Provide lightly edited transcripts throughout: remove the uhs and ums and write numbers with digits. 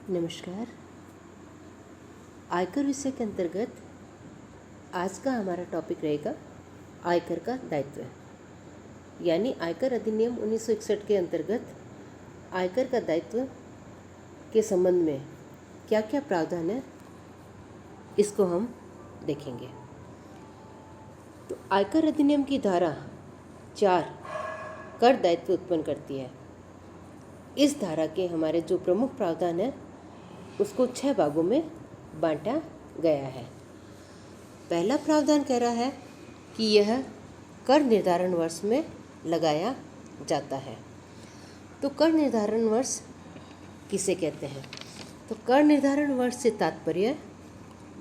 नमस्कार। आयकर विषय के अंतर्गत आज का हमारा टॉपिक रहेगा आयकर का दायित्व, यानी आयकर अधिनियम 1961 के अंतर्गत आयकर का दायित्व के संबंध में क्या क्या प्रावधान है, इसको हम देखेंगे। तो आयकर अधिनियम की धारा 4 कर दायित्व उत्पन्न करती है। इस धारा के हमारे जो प्रमुख प्रावधान है उसको 6 भागों में बांटा गया है। पहला प्रावधान कह रहा है कि यह कर निर्धारण वर्ष में लगाया जाता है। तो कर निर्धारण वर्ष किसे कहते हैं? तो कर निर्धारण वर्ष से तात्पर्य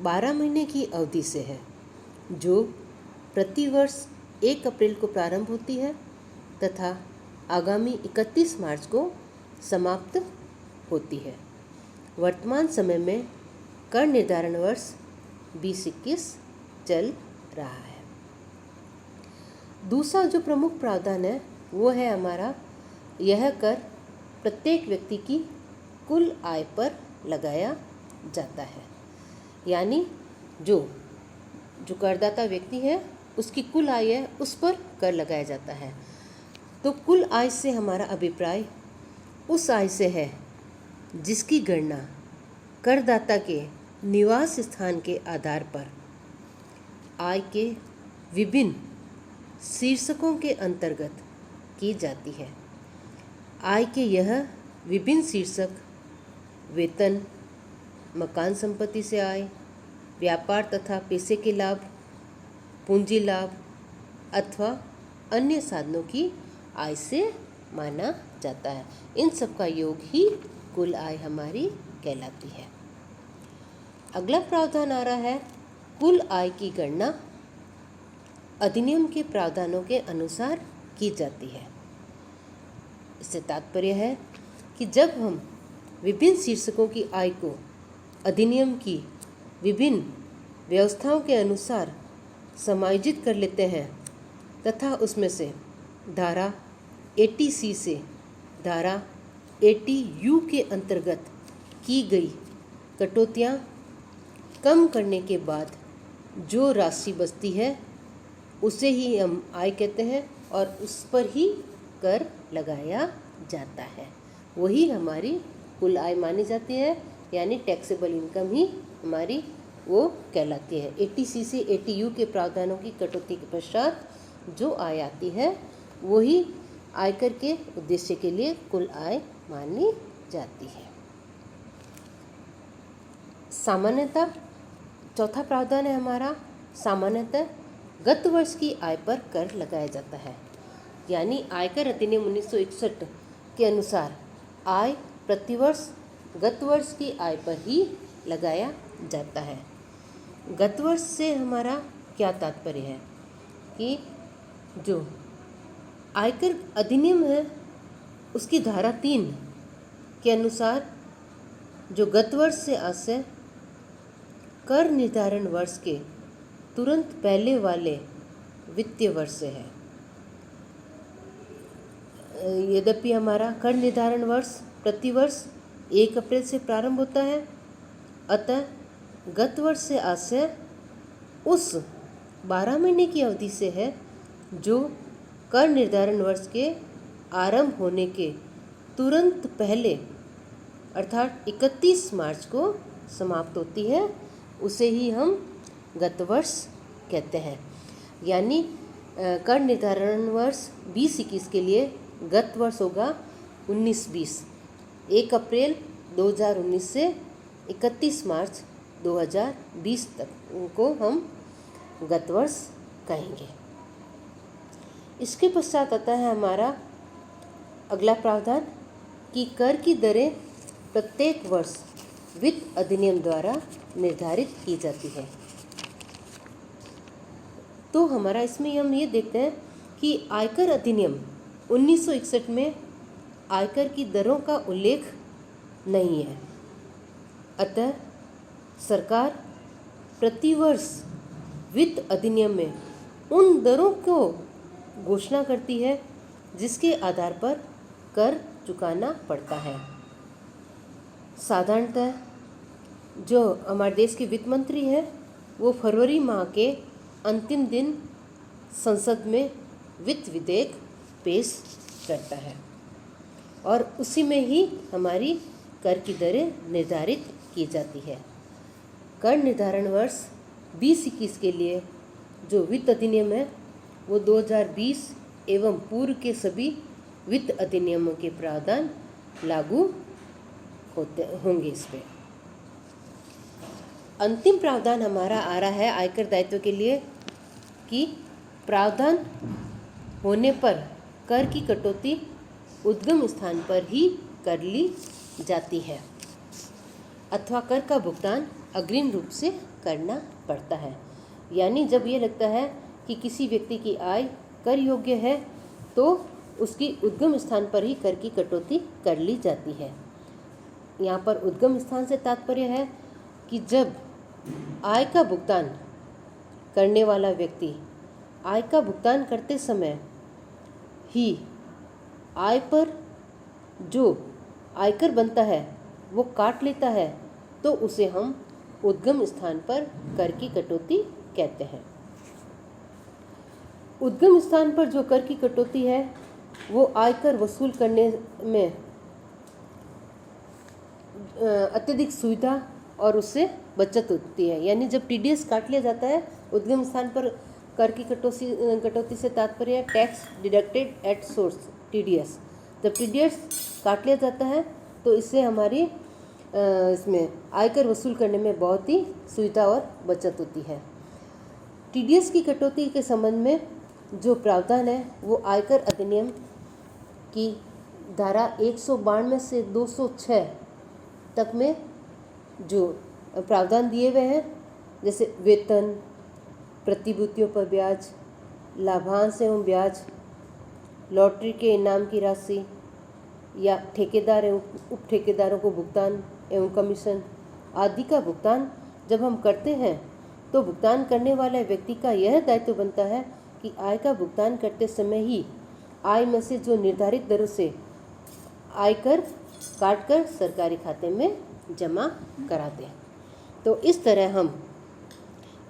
12 महीने की अवधि से है, जो प्रति वर्ष 1 अप्रैल को प्रारंभ होती है तथा आगामी 31 मार्च को समाप्त होती है। वर्तमान समय में कर निर्धारण वर्ष 2021 चल रहा है। दूसरा जो प्रमुख प्रावधान है वो है हमारा, यह कर प्रत्येक व्यक्ति की कुल आय पर लगाया जाता है, यानी जो करदाता व्यक्ति है उसकी कुल आय है उस पर कर लगाया जाता है। तो कुल आय से हमारा अभिप्राय उस आय से है जिसकी गणना करदाता के निवास स्थान के आधार पर आय के विभिन्न शीर्षकों के अंतर्गत की जाती है। आय के यह विभिन्न शीर्षक वेतन, मकान संपत्ति से आय, व्यापार तथा पैसे के लाभ, पूंजी लाभ अथवा अन्य साधनों की आय से माना जाता है। इन सब का योग ही कुल आय हमारी कहलाती है। अगला प्रावधान आ रहा है, कुल आय की गणना अधिनियम के प्रावधानों के अनुसार की जाती है। इससे तात्पर्य है कि जब हम विभिन्न शीर्षकों की आय को अधिनियम की विभिन्न व्यवस्थाओं के अनुसार समायोजित कर लेते हैं तथा उसमें से धारा 80C से धारा 80U के अंतर्गत की गई कटौतियाँ कम करने के बाद जो राशि बचती है उसे ही हम आय कहते हैं और उस पर ही कर लगाया जाता है। वही हमारी कुल आय मानी जाती है, यानी टैक्सेबल इनकम ही हमारी वो कहलाती है। 80C से 80U के प्रावधानों की कटौती के पश्चात जो आय आती है वही आयकर के उद्देश्य के लिए कुल आय मानी जाती है। सामान्यतः चौथा प्रावधान है हमारा, सामान्यतः गत वर्ष की आय पर कर लगाया जाता है, यानी आयकर अधिनियम 1961 के अनुसार आय प्रतिवर्ष गत वर्ष की आय पर ही लगाया जाता है। गत वर्ष से हमारा क्या तात्पर्य है कि जो आयकर अधिनियम है उसकी धारा 3 के अनुसार जो गत वर्ष से आज से कर निर्धारण वर्ष के तुरंत पहले वाले वित्तीय वर्ष से है। यद्यपि हमारा कर निर्धारण वर्ष प्रतिवर्ष 1 अप्रैल से प्रारंभ होता है, अतः गत वर्ष से आज से उस 12 महीने की अवधि से है जो कर निर्धारण वर्ष के आरंभ होने के तुरंत पहले अर्थात 31 मार्च को समाप्त होती है, उसे ही हम गत वर्ष कहते हैं। यानी कर निर्धारण वर्ष 2021 के लिए गत वर्ष होगा 19-20, 1 अप्रैल 2019 से 31 मार्च 2020 तक उनको हम गत वर्ष कहेंगे। इसके पश्चात आता है हमारा अगला प्रावधान कि कर की दरें प्रत्येक वर्ष वित्त अधिनियम द्वारा निर्धारित की जाती है। तो हमारा इसमें हम ये देखते हैं कि आयकर अधिनियम 1961 में आयकर की दरों का उल्लेख नहीं है, अतः सरकार प्रतिवर्ष वित्त अधिनियम में उन दरों को घोषणा करती है जिसके आधार पर कर चुकाना पड़ता है। साधारणतः जो हमारे देश के वित्त मंत्री है वो फरवरी माह के अंतिम दिन संसद में वित्त विधेयक पेश करता है और उसी में ही हमारी कर की दरें निर्धारित की जाती है। कर निर्धारण वर्ष 2021 के लिए जो वित्त अधिनियम है वो 2020 एवं पूर्व के सभी वित्त अधिनियमों के प्रावधान लागू होंगे इस पे। अंतिम प्रावधान हमारा आ रहा है आयकर दायित्व के लिए कि प्रावधान होने पर कर की कटौती उद्गम स्थान पर ही कर ली जाती है अथवा कर का भुगतान अग्रिम रूप से करना पड़ता है। यानी जब ये लगता है कि किसी व्यक्ति की आय कर योग्य है तो उसकी उद्गम स्थान पर ही कर की कटौती कर ली जाती है। यहाँ पर उद्गम स्थान से तात्पर्य है कि जब आय का भुगतान करने वाला व्यक्ति आय का भुगतान करते समय ही आय पर जो आयकर बनता है वो काट लेता है तो उसे हम उद्गम स्थान पर कर की कटौती कहते हैं। उद्गम स्थान पर जो कर की कटौती है वो आयकर वसूल करने में अत्यधिक सुविधा और उससे बचत होती है। यानी जब टीडीएस काट लिया जाता है, उद्गम स्थान पर कर की कटौती से तात्पर्य है tax deducted at source, TDS. जब टीडीएस काट लिया जाता है तो इससे हमारी इसमें आयकर वसूल करने में बहुत ही सुविधा और बचत होती है। टीडीएस की कटौती के संबंध में जो प्रावधान है वो आयकर अधिनियम की धारा 192 से 206 तक में जो प्रावधान दिए हुए हैं, जैसे वेतन, प्रतिभूतियों पर ब्याज, लाभांश एवं ब्याज, लॉटरी के इनाम की राशि या ठेकेदार एवं उप ठेकेदारों को भुगतान एवं कमीशन आदि का भुगतान जब हम करते हैं तो भुगतान करने वाले व्यक्ति का यह दायित्व बनता है कि आय का भुगतान करते समय ही आय में से जो निर्धारित दरों से आयकर काटकर सरकारी खाते में जमा करा दें। तो इस तरह हम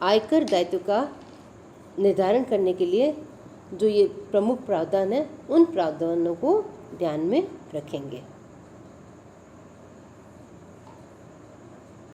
आयकर दायित्व का निर्धारण करने के लिए जो ये प्रमुख प्रावधान है उन प्रावधानों को ध्यान में रखेंगे।